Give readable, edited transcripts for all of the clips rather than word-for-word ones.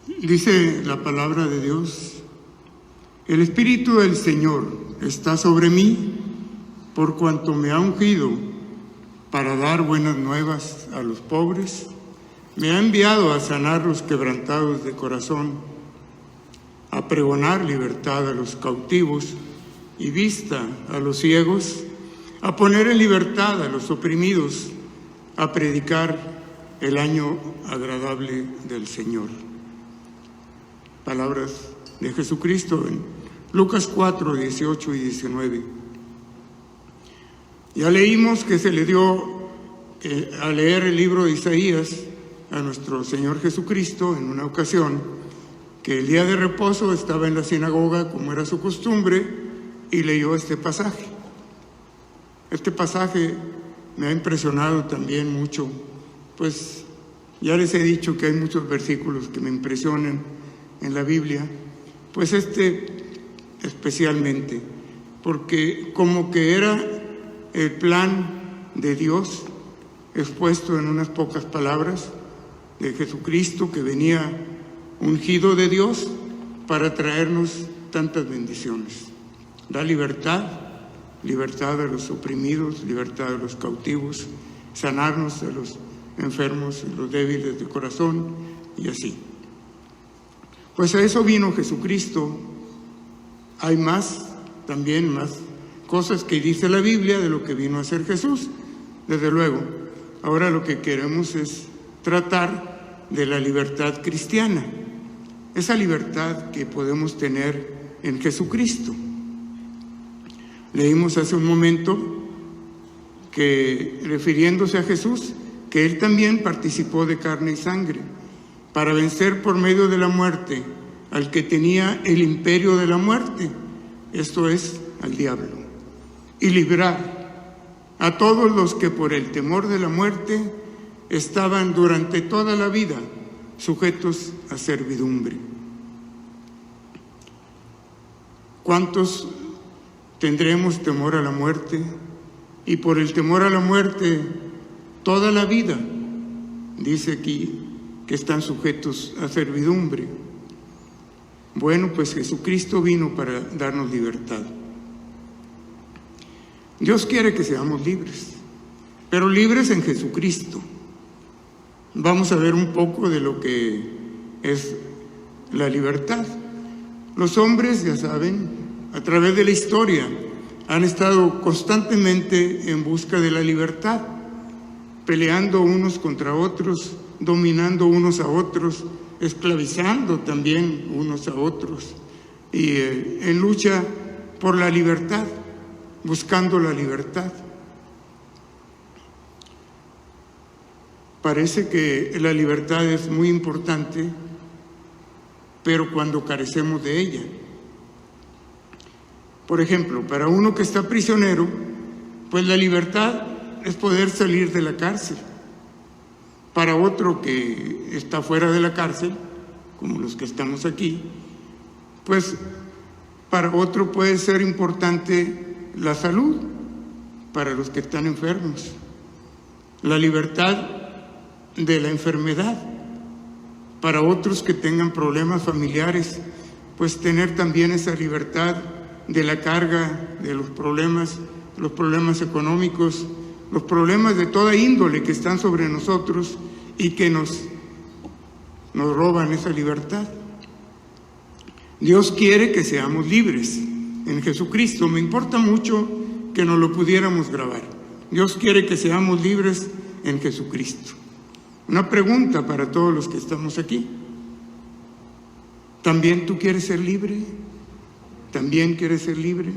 Dice la palabra de Dios: el Espíritu del Señor está sobre mí, por cuanto me ha ungido para dar buenas nuevas a los pobres, me ha enviado a sanar los quebrantados de corazón, a pregonar libertad a los cautivos y vista a los ciegos, a poner en libertad a los oprimidos, a predicar el año agradable del Señor. Palabras de Jesucristo en Lucas 4, 18 y 19. Ya leímos que se le dio a leer el libro de Isaías a nuestro Señor Jesucristo en una ocasión, que el día de reposo estaba en la sinagoga como era su costumbre y leyó este pasaje. Este pasaje me ha impresionado también mucho, pues ya les he dicho que hay muchos versículos que me impresionan en la Biblia, pues este especialmente, porque como que era el plan de Dios expuesto en unas pocas palabras de Jesucristo, que venía ungido de Dios para traernos tantas bendiciones. Da libertad, libertad a los oprimidos, libertad a los cautivos, sanarnos a los enfermos, a los débiles de corazón y así. Pues a eso vino Jesucristo. Hay también más cosas que dice la Biblia de lo que vino a hacer Jesús, desde luego. Ahora lo que queremos es tratar de la libertad cristiana, esa libertad que podemos tener en Jesucristo. Leímos hace un momento que, refiriéndose a Jesús, que Él también participó de carne y sangre para vencer por medio de la muerte al que tenía el imperio de la muerte, esto es, al diablo, y librar a todos los que por el temor de la muerte estaban durante toda la vida sujetos a servidumbre. ¿Cuántos tendremos temor a la muerte? Y por el temor a la muerte, toda la vida, dice aquí, que están sujetos a servidumbre. Bueno, pues Jesucristo vino para darnos libertad. Dios quiere que seamos libres, pero libres en Jesucristo. Vamos a ver un poco de lo que es la libertad. Los hombres, ya saben, a través de la historia, han estado constantemente en busca de la libertad, peleando unos contra otros, dominando unos a otros, esclavizando también unos a otros, y en lucha por la libertad, buscando la libertad. Parece que la libertad es muy importante, pero cuando carecemos de ella. Por ejemplo, para uno que está prisionero, pues la libertad es poder salir de la cárcel. Para otro que está fuera de la cárcel, como los que estamos aquí, pues para otro puede ser importante la salud, para los que están enfermos, la libertad de la enfermedad, para otros que tengan problemas familiares, pues tener también esa libertad de la carga de los problemas económicos, los problemas de toda índole que están sobre nosotros y que nos roban esa libertad. Dios quiere que seamos libres en Jesucristo. Me importa mucho que nos lo pudiéramos grabar. Dios quiere que seamos libres en Jesucristo. Una pregunta para todos los que estamos aquí. ¿También tú quieres ser libre? ¿También quieres ser libre?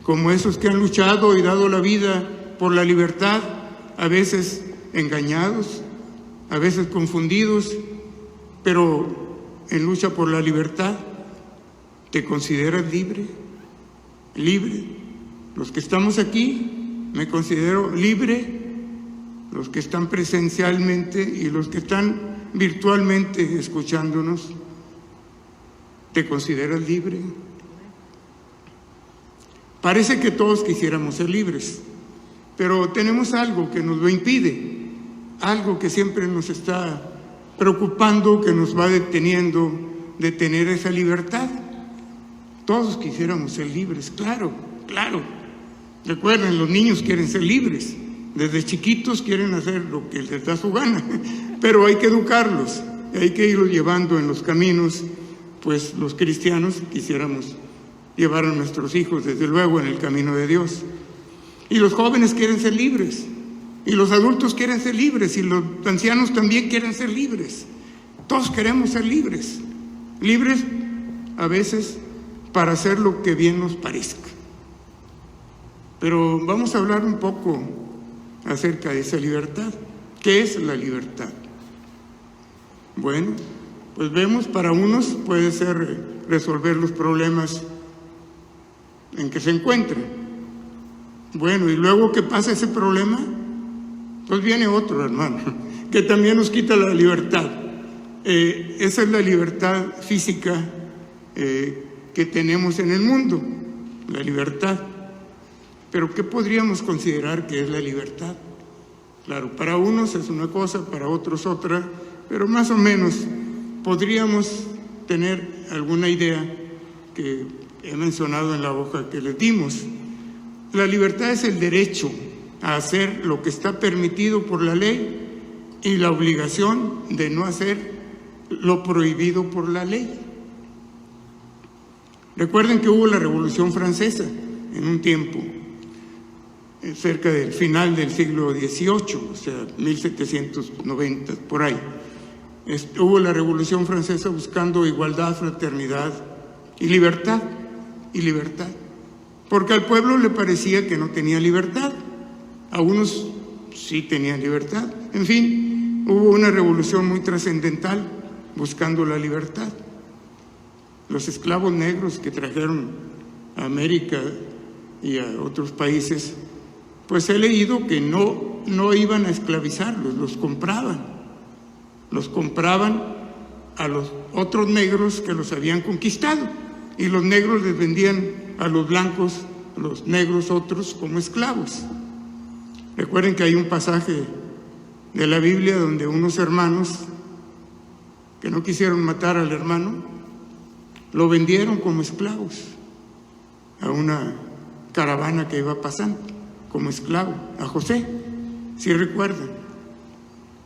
Como esos que han luchado y dado la vida por la libertad, a veces engañados, a veces confundidos, pero en lucha por la libertad. ¿Te consideras libre? ¿Libre? Los que estamos aquí, me considero libre. Los que están presencialmente y los que están virtualmente escuchándonos, ¿te consideras libre? Parece que todos quisiéramos ser libres, pero tenemos algo que nos lo impide, algo que siempre nos está preocupando, que nos va deteniendo de tener esa libertad. Todos quisiéramos ser libres, claro, claro. Recuerden, los niños quieren ser libres. Desde chiquitos quieren hacer lo que les da su gana, pero hay que educarlos, hay que irlos llevando en los caminos. Pues los cristianos quisiéramos llevar a nuestros hijos, desde luego, en el camino de Dios. Y los jóvenes quieren ser libres, y los adultos quieren ser libres, y los ancianos también quieren ser libres. Todos queremos ser libres, libres a veces para hacer lo que bien nos parezca. Pero vamos a hablar un poco acerca de esa libertad. ¿Qué es la libertad? Bueno, pues vemos, para unos puede ser resolver los problemas en que se encuentran. Bueno, y luego que pasa ese problema, pues viene otro, hermano, que también nos quita la libertad. Esa es la libertad física que tenemos en el mundo, la libertad. Pero ¿qué podríamos considerar que es la libertad? Claro, para unos es una cosa, para otros otra, pero más o menos podríamos tener alguna idea que he mencionado en la hoja que les dimos. La libertad es el derecho a hacer lo que está permitido por la ley y la obligación de no hacer lo prohibido por la ley. Recuerden que hubo la Revolución Francesa en un tiempo, cerca del final del siglo XVIII, o sea, 1790, por ahí. Hubo la Revolución Francesa buscando igualdad, fraternidad y libertad, porque al pueblo le parecía que no tenía libertad, a unos sí tenían libertad. En fin, hubo una revolución muy trascendental buscando la libertad. Los esclavos negros que trajeron a América y a otros países, pues he leído que no iban a esclavizarlos, los compraban a los otros negros que los habían conquistado, y los negros les vendían a los blancos, los negros otros, como esclavos. Recuerden que hay un pasaje de la Biblia donde unos hermanos que no quisieron matar al hermano, lo vendieron como esclavos a una caravana que iba pasando, como esclavo, a José, si recuerdan.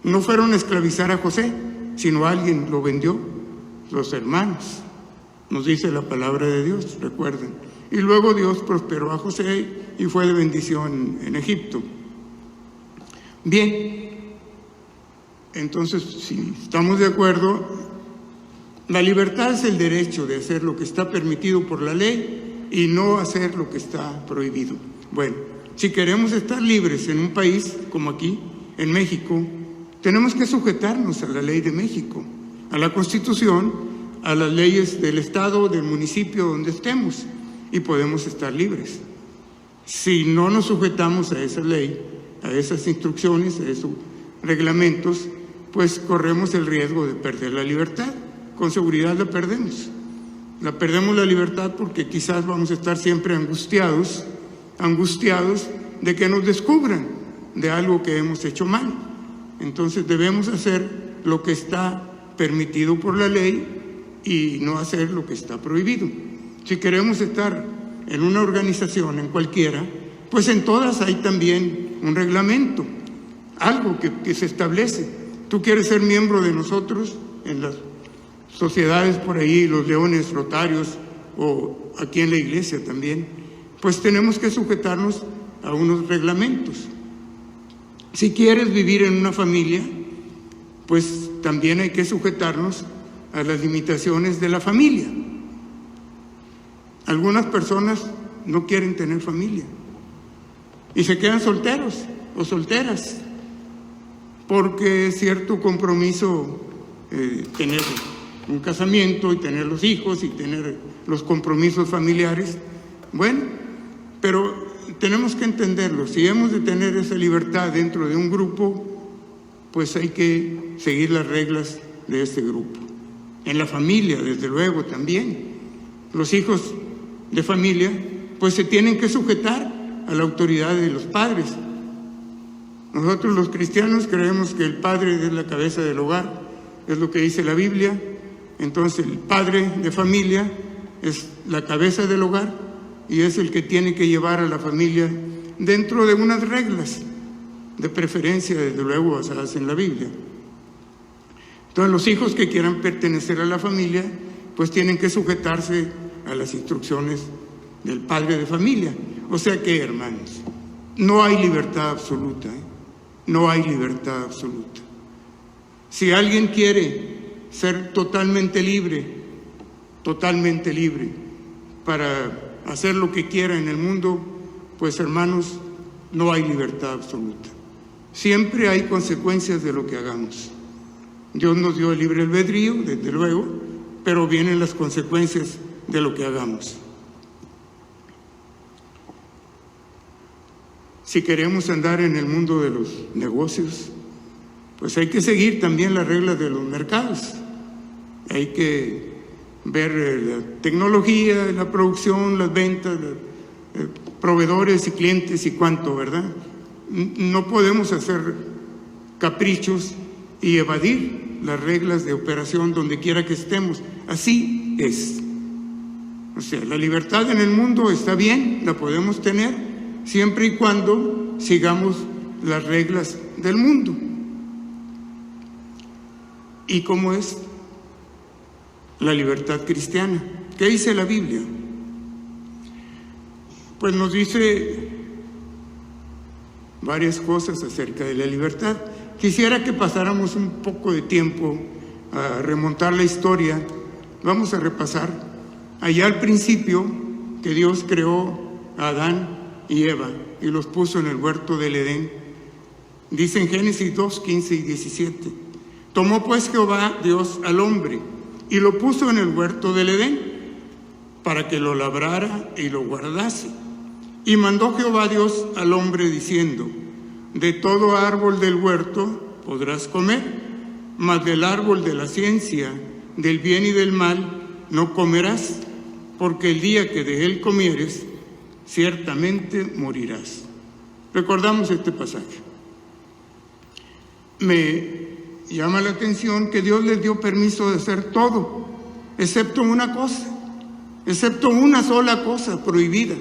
No fueron a esclavizar a José, sino alguien lo vendió, los hermanos, nos dice la palabra de Dios, recuerden. Y luego Dios prosperó a José y fue de bendición en Egipto. Bien, entonces, si estamos de acuerdo, la libertad es el derecho de hacer lo que está permitido por la ley y no hacer lo que está prohibido. Bueno, si queremos estar libres en un país como aquí, en México, tenemos que sujetarnos a la ley de México, a la Constitución, a las leyes del Estado, del municipio donde estemos, y podemos estar libres. Si no nos sujetamos a esa ley, a esas instrucciones, a esos reglamentos, pues corremos el riesgo de perder la libertad. Con seguridad la perdemos. La perdemos la libertad porque quizás vamos a estar siempre angustiados de que nos descubran de algo que hemos hecho mal. Entonces debemos hacer lo que está permitido por la ley y no hacer lo que está prohibido. Si queremos estar en una organización, en cualquiera, pues en todas hay también un reglamento, algo que se establece. Tú quieres ser miembro de nosotros en las sociedades por ahí, los leones rotarios, o aquí en la iglesia también, pues tenemos que sujetarnos a unos reglamentos. Si quieres vivir en una familia, pues también hay que sujetarnos a las limitaciones de la familia. Algunas personas no quieren tener familia y se quedan solteros o solteras porque es cierto compromiso tener un casamiento y tener los hijos y tener los compromisos familiares. Bueno, pero tenemos que entenderlo. Si hemos de tener esa libertad dentro de un grupo, pues hay que seguir las reglas de este grupo. En la familia, desde luego, también. Los hijos de familia, pues se tienen que sujetar a la autoridad de los padres. Nosotros los cristianos creemos que el padre es la cabeza del hogar es lo que dice la Biblia. Entonces el padre de familia es la cabeza del hogar y es el que tiene que llevar a la familia dentro de unas reglas, de preferencia, desde luego, basadas en la Biblia. Entonces los hijos que quieran pertenecer a la familia, pues tienen que sujetarse a las instrucciones del padre de familia. O sea que, hermanos, no hay libertad absoluta, ¿eh? No hay libertad absoluta. Si alguien quiere ser totalmente libre para hacer lo que quiera en el mundo, pues, hermanos, no hay libertad absoluta. Siempre hay consecuencias de lo que hagamos. Dios nos dio el libre albedrío, desde luego, pero vienen las consecuencias de lo que hagamos. Si queremos andar en el mundo de los negocios, pues hay que seguir también las reglas de los mercados. Hay que ver la tecnología, la producción, las ventas, proveedores y clientes y cuánto, ¿verdad? No podemos hacer caprichos y evadir las reglas de operación donde quiera que estemos. Así es. O sea, la libertad en el mundo está bien, la podemos tener, siempre y cuando sigamos las reglas del mundo. ¿Y cómo es la libertad cristiana? ¿Qué dice la Biblia? Pues nos dice varias cosas acerca de la libertad. Quisiera que pasáramos un poco de tiempo a remontar la historia. Vamos a repasar. Allá al principio, que Dios creó a Adán y Eva y los puso en el huerto del Edén. Dice en Génesis 2, 15 y 17. Tomó pues Jehová Dios al hombre y lo puso en el huerto del Edén para que lo labrara y lo guardase. Y mandó Jehová Dios al hombre diciendo: de todo árbol del huerto podrás comer, mas del árbol de la ciencia del bien y del mal no comerás, porque el día que de él comieres, ciertamente morirás. Recordamos este pasaje. Me llama la atención que Dios les dio permiso de hacer todo, excepto una cosa, excepto una sola cosa prohibida.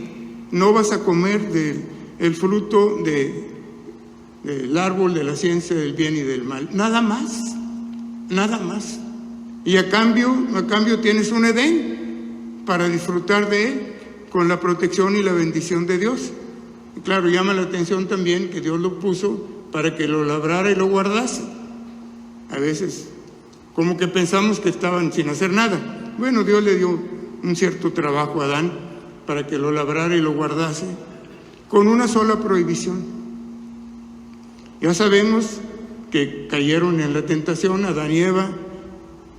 No vas a comer del fruto del árbol de la ciencia del bien y del mal. Nada más, nada más. Y a cambio tienes un Edén para disfrutar de él con la protección y la bendición de Dios. Y claro, llama la atención también que Dios lo puso para que lo labrara y lo guardase. A veces como que pensamos que estaban sin hacer nada. Bueno, Dios le dio un cierto trabajo a Adán para que lo labrara y lo guardase con una sola prohibición. Ya sabemos que cayeron en la tentación, Adán y Eva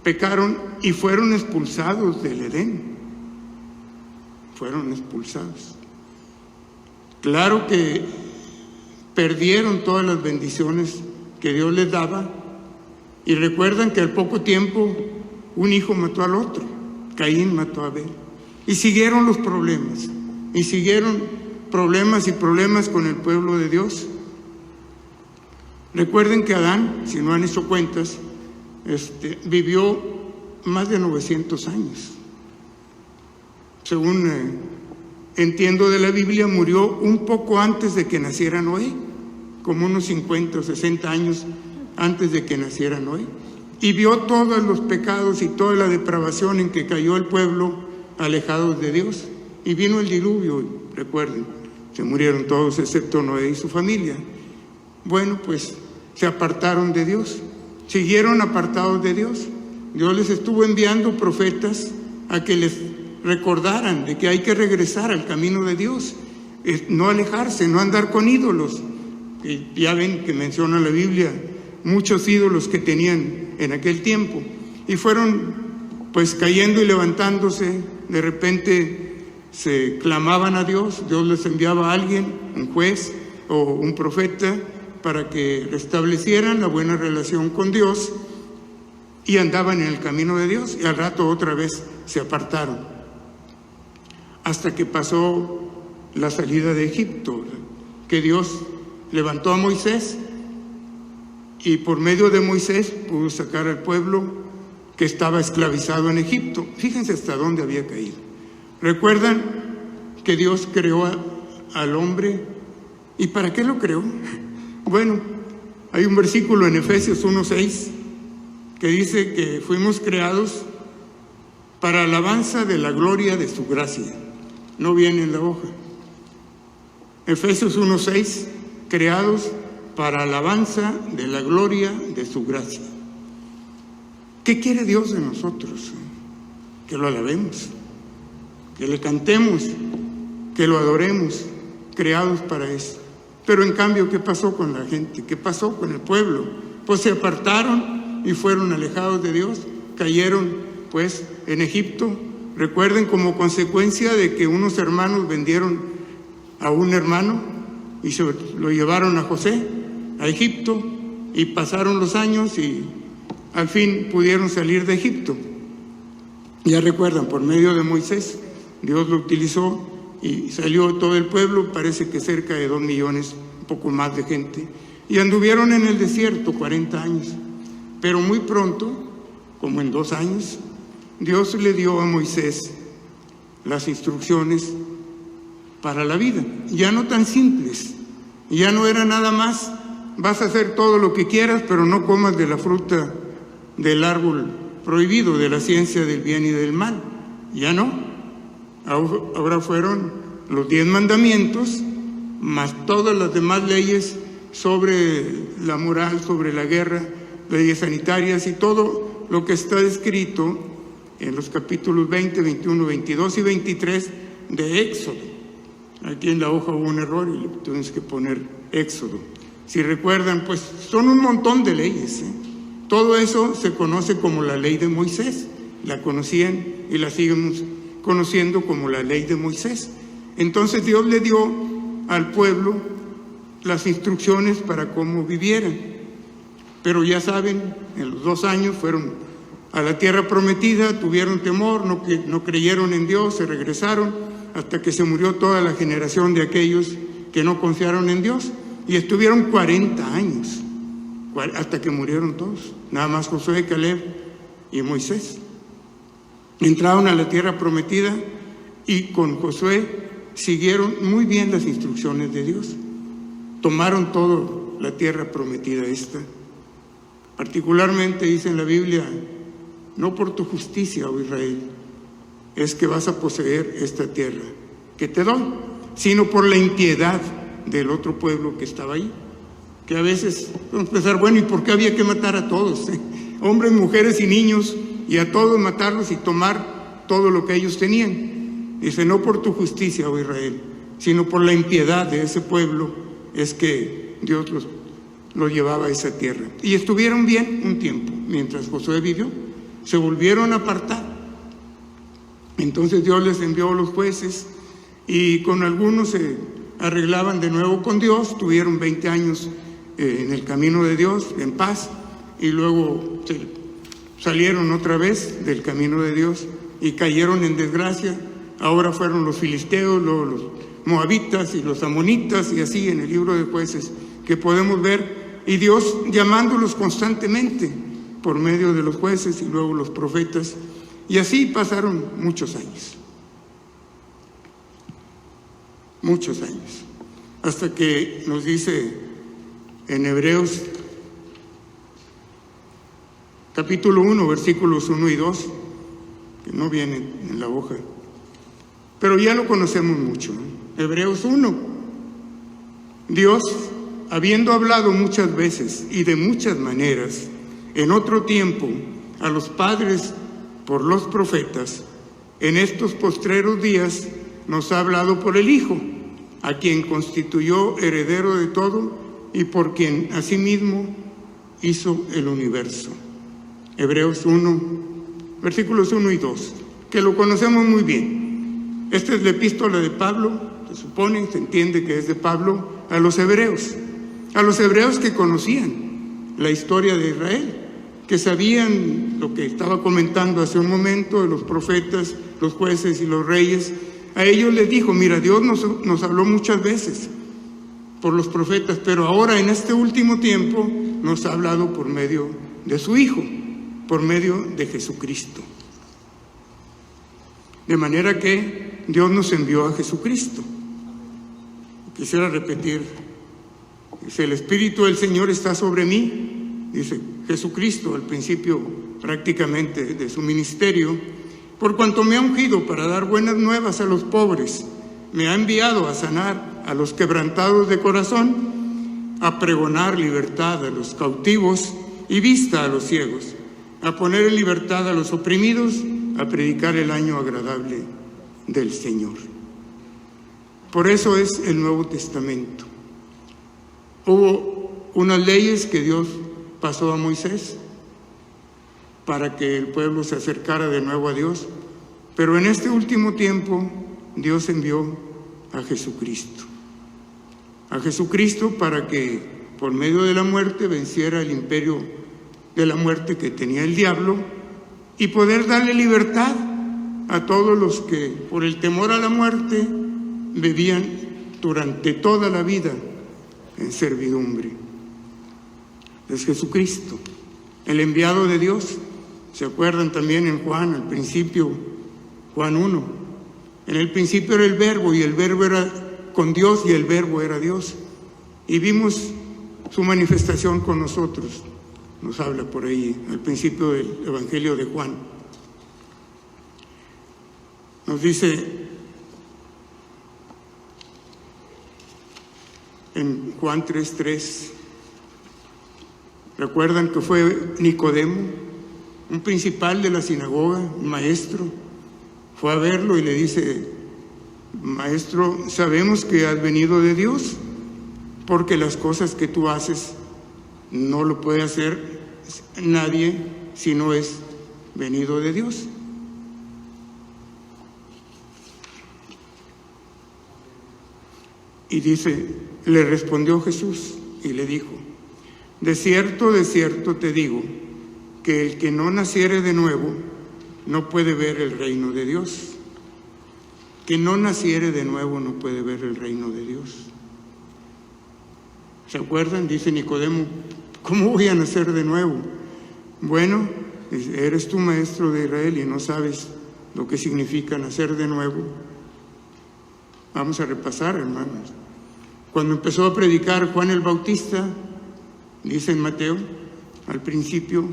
pecaron y fueron expulsados del Edén. Fueron expulsados. Claro que perdieron todas las bendiciones que Dios les daba, y recuerdan que al poco tiempo un hijo mató al otro, Caín mató a Abel, y siguieron los problemas, y siguieron problemas y problemas con el pueblo de Dios. Recuerden que Adán, si no han hecho cuentas, vivió más de 900 años. Según entiendo de la Biblia, murió un poco antes de que naciera Noé, como unos 50 o 60 años antes de que naciera Noé, y vio todos los pecados y toda la depravación en que cayó el pueblo alejados de Dios, y vino el diluvio. Recuerden, se murieron todos excepto Noé y su familia. Bueno, pues se apartaron de Dios, siguieron apartados de Dios. Dios les estuvo enviando profetas a que les recordaran de que hay que regresar al camino de Dios, no alejarse, no andar con ídolos. Y ya ven que menciona la Biblia muchos ídolos que tenían en aquel tiempo, y fueron pues cayendo y levantándose. De repente se clamaban a Dios, Dios les enviaba a alguien, un juez o un profeta, para que restablecieran la buena relación con Dios, y andaban en el camino de Dios, y al rato otra vez se apartaron, hasta que pasó la salida de Egipto, que Dios levantó a Moisés y por medio de Moisés pudo sacar al pueblo que estaba esclavizado en Egipto. Fíjense hasta dónde había caído. ¿Recuerdan que Dios creó al hombre? ¿Y para qué lo creó? Bueno, hay un versículo en Efesios 1:6 que dice que fuimos creados para alabanza de la gloria de su gracia. No viene en la hoja. Efesios 1:6, creados para alabanza de la gloria de su gracia. ¿Qué quiere Dios de nosotros? Que lo alabemos, que le cantemos, que lo adoremos, creados para eso. Pero en cambio, ¿qué pasó con la gente? ¿Qué pasó con el pueblo? Pues se apartaron y fueron alejados de Dios, cayeron pues en Egipto. Recuerden, como consecuencia de que unos hermanos vendieron a un hermano y se lo llevaron a José a Egipto, y pasaron los años y al fin pudieron salir de Egipto. Ya recuerdan, por medio de Moisés, Dios lo utilizó y salió todo el pueblo, parece que cerca de 2 millones, un poco más de gente, y anduvieron en el desierto 40 años. Pero muy pronto, como en 2 años, Dios le dio a Moisés las instrucciones para la vida, ya no tan simples, ya no era nada más, vas a hacer todo lo que quieras, pero no comas de la fruta del árbol prohibido, de la ciencia del bien y del mal. Ya no. Ahora fueron los 10 mandamientos, más todas las demás leyes sobre la moral, sobre la guerra, leyes sanitarias y todo lo que está escrito en los capítulos 20, 21, 22 y 23 de Éxodo. Aquí en la hoja hubo un error y le tuvimos que poner Éxodo. Si recuerdan, pues son un montón de leyes, ¿eh? Todo eso se conoce como la ley de Moisés. La conocían y la seguimos conociendo como la ley de Moisés. Entonces Dios le dio al pueblo las instrucciones para cómo vivieran. Pero ya saben, en los 2 años fueron a la tierra prometida, tuvieron temor, no creyeron en Dios, se regresaron hasta que se murió toda la generación de aquellos que no confiaron en Dios, y estuvieron 40 años hasta que murieron todos, nada más Josué, Caleb y Moisés. Entraron a la tierra prometida y con Josué siguieron muy bien las instrucciones de Dios, tomaron toda la tierra prometida esta. Particularmente dice en la Biblia: no por tu justicia, oh Israel, es que vas a poseer esta tierra que te doy, sino por la impiedad del otro pueblo que estaba ahí. Que a veces vamos a pensar, bueno, ¿y por qué había que matar a todos? Hombres, mujeres y niños, y a todos matarlos y tomar todo lo que ellos tenían. Dice: no por tu justicia, oh Israel, sino por la impiedad de ese pueblo es que Dios los llevaba a esa tierra. Y estuvieron bien un tiempo, mientras Josué vivió. Se volvieron a apartar. Entonces Dios les envió a los jueces, y con algunos se arreglaban de nuevo con Dios. Tuvieron 20 años en el camino de Dios, en paz, y luego salieron otra vez del camino de Dios y cayeron en desgracia. Ahora fueron los filisteos, los moabitas y los amonitas, y así en el libro de Jueces que podemos ver, y Dios llamándolos constantemente por medio de los jueces y luego los profetas, y así pasaron muchos años, hasta que nos dice en Hebreos capítulo 1, versículos 1 y 2, que no vienen en la hoja, pero ya lo conocemos mucho, ¿no? Hebreos 1, Dios, habiendo hablado muchas veces y de muchas maneras en otro tiempo a los padres por los profetas, en estos postreros días nos ha hablado por el Hijo, a quien constituyó heredero de todo y por quien asimismo hizo el universo. Hebreos 1, versículos 1 y 2, que lo conocemos muy bien. Esta es la epístola de Pablo, se entiende que es de Pablo a los hebreos que conocían la historia de Israel, que sabían lo que estaba comentando hace un momento de los profetas, los jueces y los reyes. A ellos les dijo: mira, Dios nos habló muchas veces por los profetas, pero ahora en este último tiempo nos ha hablado por medio de su Hijo, por medio de Jesucristo. De manera que Dios nos envió a Jesucristo. Quisiera repetir, dice: el Espíritu del Señor está sobre mí, dice Jesucristo al principio prácticamente de su ministerio, por cuanto me ha ungido para dar buenas nuevas a los pobres, me ha enviado a sanar a los quebrantados de corazón, a pregonar libertad a los cautivos y vista a los ciegos, a poner en libertad a los oprimidos, a predicar el año agradable del Señor. Por eso es el Nuevo Testamento. Hubo unas leyes que Dios pasó a Moisés para que el pueblo se acercara de nuevo a Dios, pero en este último tiempo Dios envió a Jesucristo. A Jesucristo para que por medio de la muerte venciera el imperio de la muerte que tenía el diablo y poder darle libertad a todos los que por el temor a la muerte vivían durante toda la vida en servidumbre. Es Jesucristo, el enviado de Dios. ¿Se acuerdan también en Juan, al principio, Juan 1? En el principio era el Verbo, y el Verbo era con Dios, y el Verbo era Dios. Y vimos su manifestación con nosotros. Nos habla por ahí, al principio del Evangelio de Juan. Nos dice en Juan 3:3, ¿recuerdan que fue Nicodemo, un principal de la sinagoga, un maestro? Fue a verlo y le dice: Maestro, sabemos que has venido de Dios, porque las cosas que tú haces no lo puede hacer nadie si no es venido de Dios. Y dice, le respondió Jesús y le dijo: de cierto te digo, que el que no naciere de nuevo no puede ver el reino de Dios. Que no naciere de nuevo no puede ver el reino de Dios. ¿Se acuerdan? Dice Nicodemo: ¿cómo voy a nacer de nuevo? Bueno, eres tú maestro de Israel y no sabes lo que significa nacer de nuevo. Vamos a repasar, hermanos. Cuando empezó a predicar Juan el Bautista, dice en Mateo, al principio,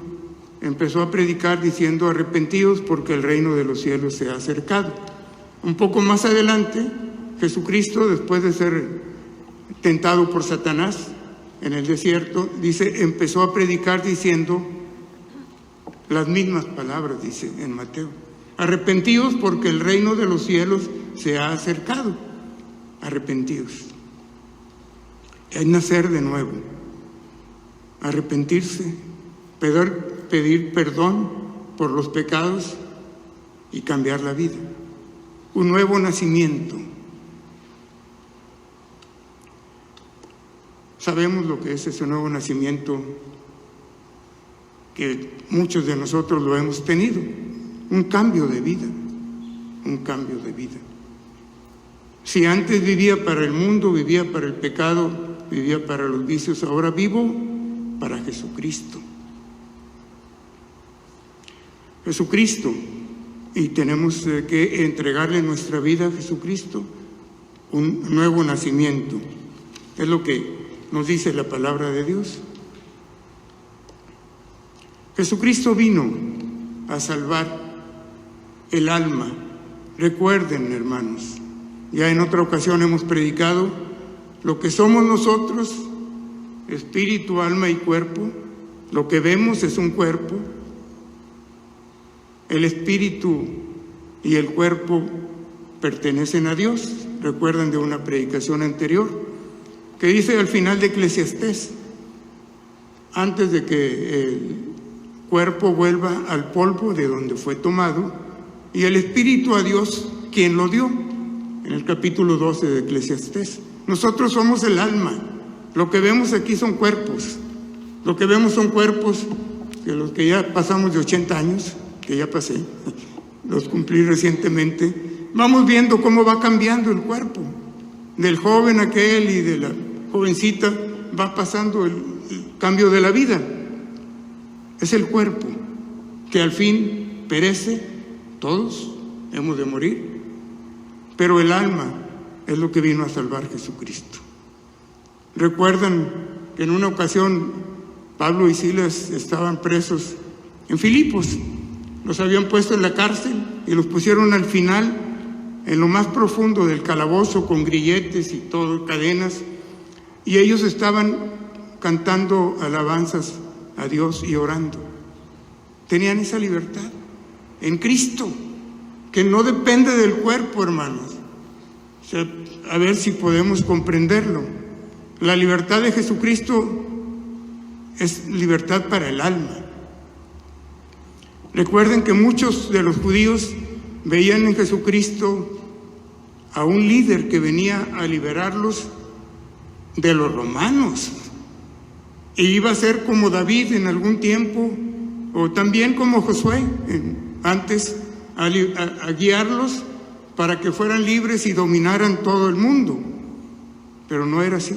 empezó a predicar diciendo: arrepentidos porque el reino de los cielos se ha acercado. Un poco más adelante, Jesucristo, después de ser tentado por Satanás en el desierto, dice, empezó a predicar diciendo las mismas palabras, dice en Mateo: arrepentidos porque el reino de los cielos se ha acercado. Arrepentidos. Es nacer de nuevo, arrepentirse, pedir perdón por los pecados y cambiar la vida. Un nuevo nacimiento. Sabemos lo que es ese nuevo nacimiento, que muchos de nosotros lo hemos tenido. Un cambio de vida, un cambio de vida. Si antes vivía para el mundo, vivía para el pecado, vivía para los vicios, ahora vivo para Jesucristo. Jesucristo. Y tenemos que entregarle nuestra vida a Jesucristo, un nuevo nacimiento. Es lo que nos dice la palabra de Dios. Jesucristo vino a salvar el alma. Recuerden, hermanos, ya en otra ocasión hemos predicado lo que somos nosotros, espíritu, alma y cuerpo. Lo que vemos es un cuerpo. El espíritu y el cuerpo pertenecen a Dios. Recuerdan de una predicación anterior que dice al final de Eclesiastés: antes de que el cuerpo vuelva al polvo de donde fue tomado, y el espíritu a Dios, quien lo dio, en el capítulo 12 de Eclesiastés. Nosotros somos el alma. Lo que vemos aquí son cuerpos. Lo que vemos son cuerpos que los que ya pasamos de 80 años, que ya pasé, los cumplí recientemente, vamos viendo cómo va cambiando el cuerpo. Del joven aquel y de la jovencita va pasando cambio de la vida. Es el cuerpo que al fin perece, todos hemos de morir, pero el alma es lo que vino a salvar Jesucristo. Recuerdan que en una ocasión Pablo y Silas estaban presos en Filipos, los habían puesto en la cárcel y los pusieron al final en lo más profundo del calabozo con grilletes y todo, cadenas, y ellos estaban cantando alabanzas a Dios y orando. Tenían esa libertad en Cristo, que no depende del cuerpo, hermanos. O sea, a ver si podemos comprenderlo. La libertad de Jesucristo es libertad para el alma. Recuerden que muchos de los judíos veían en Jesucristo a un líder que venía a liberarlos de los romanos, e iba a ser como David en algún tiempo, o también como Josué antes, a guiarlos para que fueran libres y dominaran todo el mundo. Pero no era así.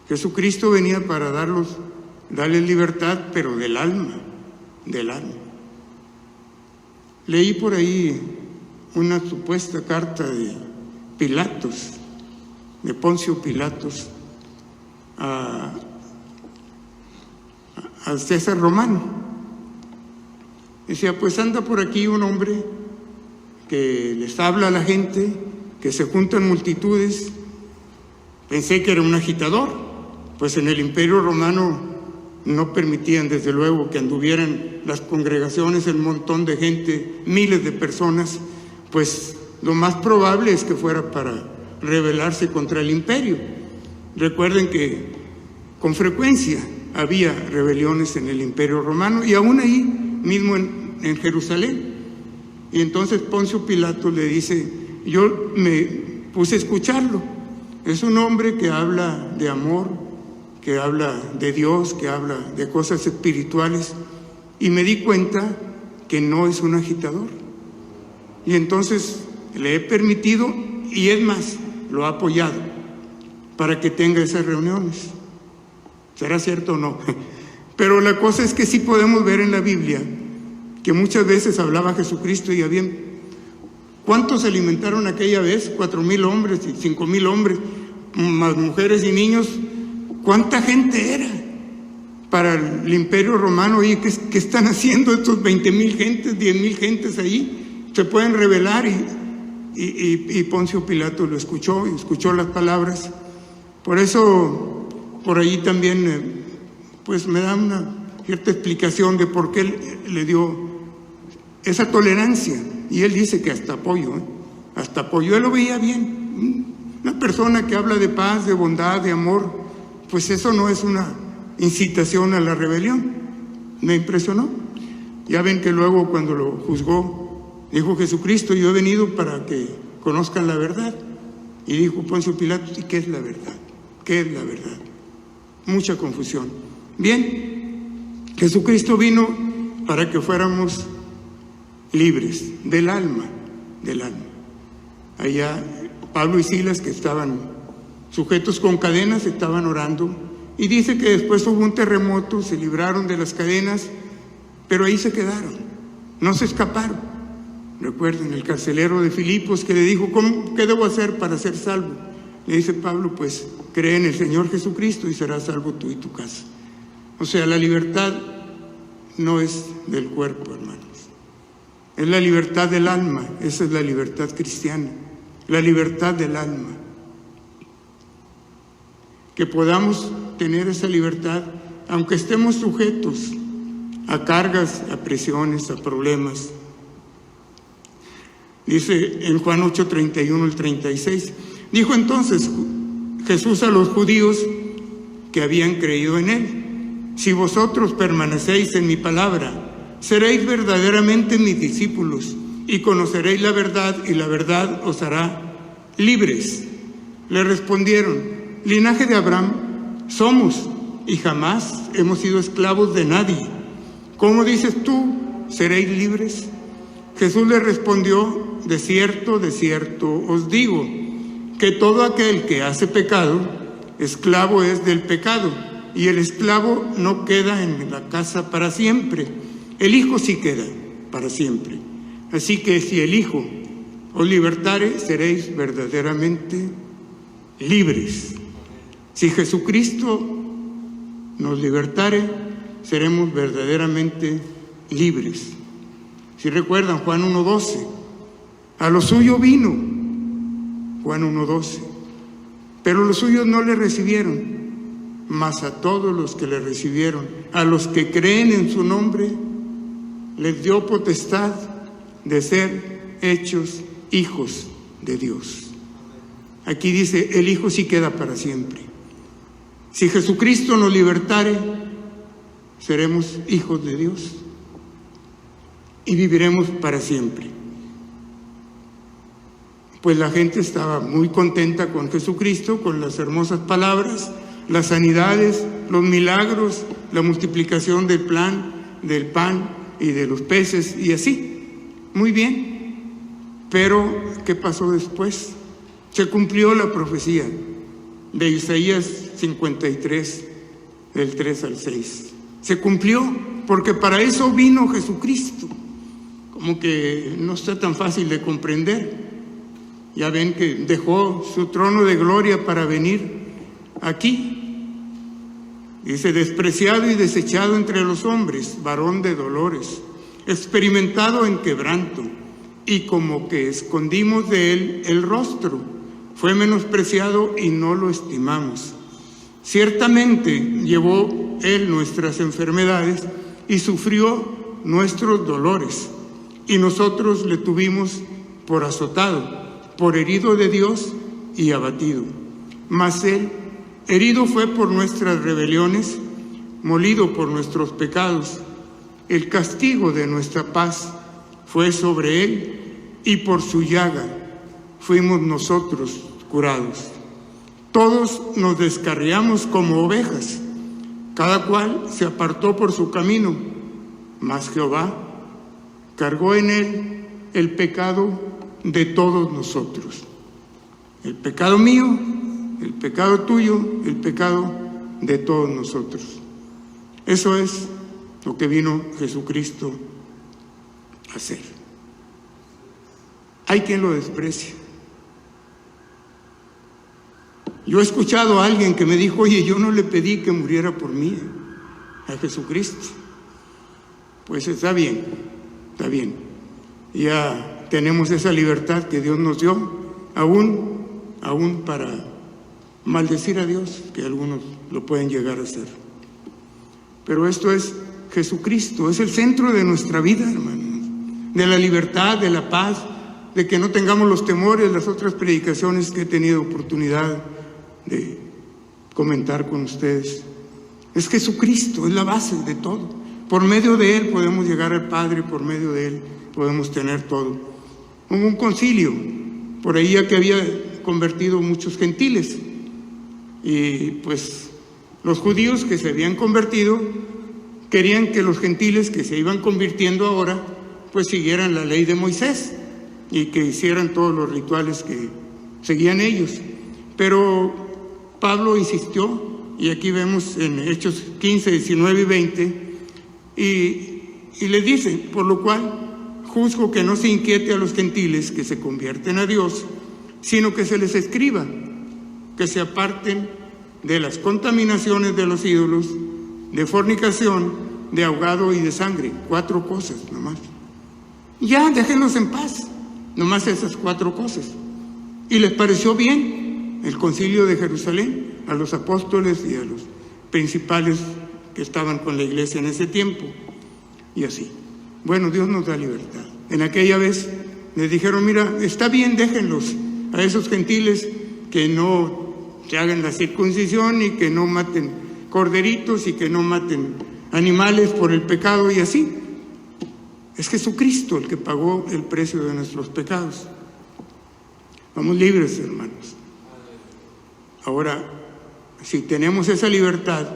Jesucristo venía para darles libertad, pero del alma, del alma. Leí por ahí una supuesta carta de Pilatos, de Poncio Pilatos, a César Romano. Decía, pues anda por aquí un hombre que les habla a la gente, que se juntan multitudes. Pensé que era un agitador, pues en el Imperio Romano no permitían desde luego que anduvieran las congregaciones, el montón de gente, miles de personas, pues lo más probable es que fuera para rebelarse contra el imperio. Recuerden que con frecuencia había rebeliones en el Imperio Romano y aún ahí mismo en Jerusalén. Y entonces Poncio Pilato le dice, yo me puse a escucharlo. Es un hombre que habla de amor, que habla de Dios, que habla de cosas espirituales, y me di cuenta que no es un agitador. Y entonces le he permitido, y es más, lo ha apoyado para que tenga esas reuniones. ¿Será cierto o no? Pero la cosa es que sí podemos ver en la Biblia que muchas veces hablaba Jesucristo y había... ¿Cuántos se alimentaron aquella vez? 4,000 hombres y 5,000 hombres, más mujeres y niños. ¿Cuánta gente era para el Imperio Romano? Oye, ¿qué están haciendo estos 20,000 gentes, 10,000 gentes ahí? Se pueden rebelar. Y Poncio Pilato lo escuchó, y escuchó las palabras. Por eso, por ahí también, pues me da una cierta explicación de por qué le dio esa tolerancia. Y él dice que hasta apoyo, hasta apoyo. Él lo veía bien. Una persona que habla de paz, de bondad, de amor, pues eso no es una incitación a la rebelión. Me impresionó. Ya ven que luego cuando lo juzgó, dijo Jesucristo, yo he venido para que conozcan la verdad. Y dijo Poncio Pilato, ¿y qué es la verdad? ¿Qué es la verdad? Mucha confusión. Bien, Jesucristo vino para que fuéramos libres del alma, del alma. Allá Pablo y Silas, que estaban sujetos con cadenas, estaban orando, y dice que después hubo un terremoto, se libraron de las cadenas, pero ahí se quedaron, no se escaparon. Recuerden el carcelero de Filipos que le dijo, ¿qué debo hacer para ser salvo? Le dice Pablo, pues cree en el Señor Jesucristo y serás salvo tú y tu casa. O sea, la libertad no es del cuerpo, hermanos. Es la libertad del alma, esa es la libertad cristiana, la libertad del alma. Que podamos tener esa libertad, aunque estemos sujetos a cargas, a presiones, a problemas. Dice en Juan 8:31 al 36, dijo entonces Jesús a los judíos que habían creído en él, si vosotros permanecéis en mi palabra, seréis verdaderamente mis discípulos y conoceréis la verdad y la verdad os hará libres. Le respondieron, linaje de Abraham somos y jamás hemos sido esclavos de nadie. ¿Cómo dices tú, seréis libres? Jesús le respondió, de cierto os digo, que todo aquel que hace pecado, esclavo es del pecado. y el esclavo no queda en la casa para siempre. El Hijo sí queda para siempre. Así que si el Hijo os libertare, seréis verdaderamente libres. Si Jesucristo nos libertare, seremos verdaderamente libres. Si recuerdan Juan 1:12, a lo suyo vino, Juan 1:12, pero los suyos no le recibieron, mas a todos los que le recibieron, a los que creen en su nombre, les dio potestad de ser hechos hijos de Dios. Aquí dice, el Hijo sí queda para siempre. Si Jesucristo nos libertare, seremos hijos de Dios y viviremos para siempre. Pues la gente estaba muy contenta con Jesucristo, con las hermosas palabras, las sanidades, los milagros, la multiplicación del pan y de los peces y así. Muy bien. Pero, ¿qué pasó después? Se cumplió la profecía de Isaías 53, del 3 al 6. Se cumplió, porque para eso vino Jesucristo. Como que no está tan fácil de comprender. Ya ven que dejó su trono de gloria para venir aquí. Dice, despreciado y desechado entre los hombres, varón de dolores, experimentado en quebranto, y como que escondimos de él el rostro. Fue menospreciado y no lo estimamos. Ciertamente llevó él nuestras enfermedades y sufrió nuestros dolores, y nosotros le tuvimos por azotado, por herido de Dios y abatido. Mas él herido fue por nuestras rebeliones, molido por nuestros pecados. El castigo de nuestra paz fue sobre él, y por su llaga fuimos nosotros curados. Todos nos descarriamos como ovejas, cada cual se apartó por su camino, mas Jehová cargó en él el pecado de todos nosotros. El pecado mío, el pecado tuyo, el pecado de todos nosotros. Eso es lo que vino Jesucristo a hacer. Hay quien lo desprecia. Yo he escuchado a alguien que me dijo, oye, yo no le pedí que muriera por mí, a Jesucristo. Pues está bien, está bien. Ya tenemos esa libertad que Dios nos dio, aún para maldecir a Dios, que algunos lo pueden llegar a hacer. Pero esto es Jesucristo, es el centro de nuestra vida, hermanos, de la libertad, de la paz, de que no tengamos los temores. Las otras predicaciones que he tenido oportunidad de comentar con ustedes, es Jesucristo, es la base de todo. Por medio de Él podemos llegar al Padre, por medio de Él podemos tener todo. Hubo un concilio, por ahí ya que había convertido muchos gentiles, y pues los judíos que se habían convertido querían que los gentiles que se iban convirtiendo ahora pues siguieran la ley de Moisés y que hicieran todos los rituales que seguían ellos. Pero Pablo insistió, y aquí vemos en Hechos 15, 19 y 20, y le dice, por lo cual juzgo que no se inquiete a los gentiles que se convierten a Dios, sino que se les escriba, que se aparten de las contaminaciones de los ídolos, de fornicación, de ahogado y de sangre. 4 cosas nomás. Ya, déjenlos en paz, nomás esas 4 cosas. Y les pareció bien el concilio de Jerusalén, a los apóstoles y a los principales que estaban con la iglesia en ese tiempo, y así. Bueno, Dios nos da libertad. En aquella vez les dijeron, mira, está bien, déjenlos a esos gentiles que no se hagan la circuncisión y que no maten corderitos y que no maten animales por el pecado y así. Es Jesucristo el que pagó el precio de nuestros pecados. Vamos libres, hermanos. Ahora, si tenemos esa libertad,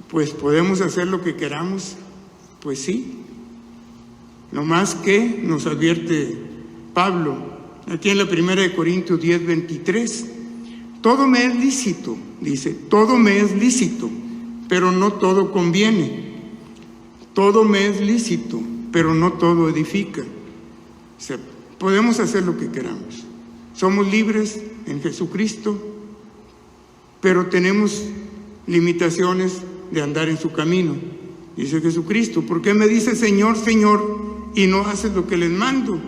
pues podemos hacer lo que queramos, pues sí. No más que nos advierte Pablo, aquí en la 1 Corintios 10, 23, Todo me es lícito, dice, todo me es lícito, pero no todo conviene. Todo me es lícito, pero no todo edifica. O sea, podemos hacer lo que queramos. Somos libres en Jesucristo, pero tenemos limitaciones de andar en su camino. Dice Jesucristo, ¿por qué me dice Señor, Señor, y no haces lo que les mando?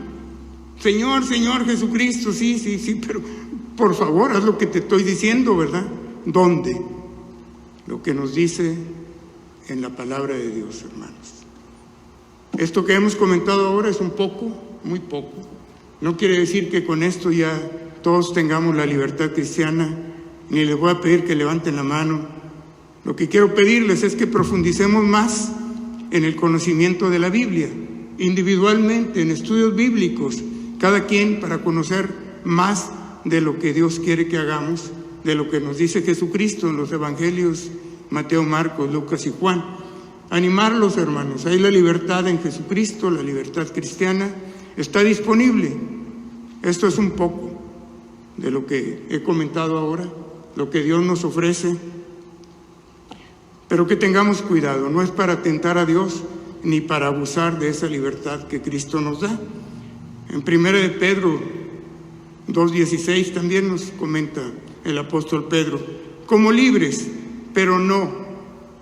Señor, Señor Jesucristo, sí, pero por favor, haz lo que te estoy diciendo, ¿verdad? ¿Dónde? Lo que nos dice en la palabra de Dios, hermanos. Esto que hemos comentado ahora es un poco, muy poco. No quiere decir que con esto ya todos tengamos la libertad cristiana, ni les voy a pedir que levanten la mano. Lo que quiero pedirles es que profundicemos más en el conocimiento de la Biblia, individualmente, en estudios bíblicos, cada quien para conocer más de lo que Dios quiere que hagamos, de lo que nos dice Jesucristo en los evangelios, Mateo, Marcos, Lucas y Juan. Animarlos, hermanos, hay la libertad en Jesucristo, la libertad cristiana está disponible. Esto es un poco de lo que he comentado ahora, lo que Dios nos ofrece, pero que tengamos cuidado, no es para tentar a Dios ni para abusar de esa libertad que Cristo nos da. En 1 de Pedro 2:16 también nos comenta el apóstol Pedro, como libres, pero no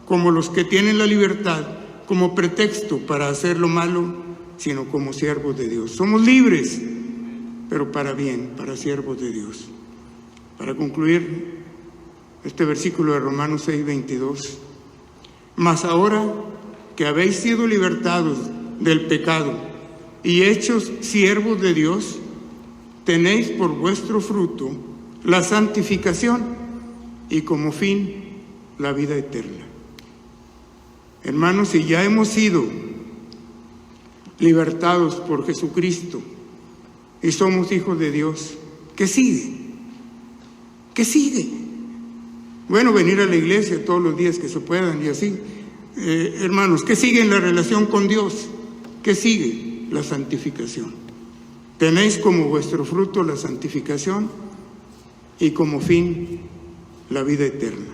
como los que tienen la libertad como pretexto para hacer lo malo, sino como siervos de Dios. Somos libres, pero para bien, para siervos de Dios. Para concluir, este versículo de Romanos 6:22, mas ahora que habéis sido libertados del pecado y hechos siervos de Dios, tenéis por vuestro fruto la santificación y como fin la vida eterna. Hermanos, si ya hemos sido libertados por Jesucristo y somos hijos de Dios, ¿qué sigue? ¿Qué sigue? Bueno, venir a la iglesia todos los días que se puedan y así. Hermanos, ¿qué sigue en la relación con Dios? ¿Qué sigue? La santificación. Tenéis como vuestro fruto la santificación y como fin la vida eterna.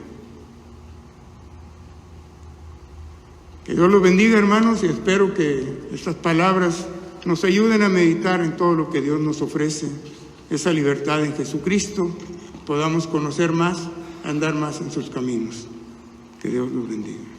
Que Dios los bendiga, hermanos, y espero que estas palabras nos ayuden a meditar en todo lo que Dios nos ofrece, esa libertad en Jesucristo, podamos conocer más, andar más en sus caminos. Que Dios los bendiga.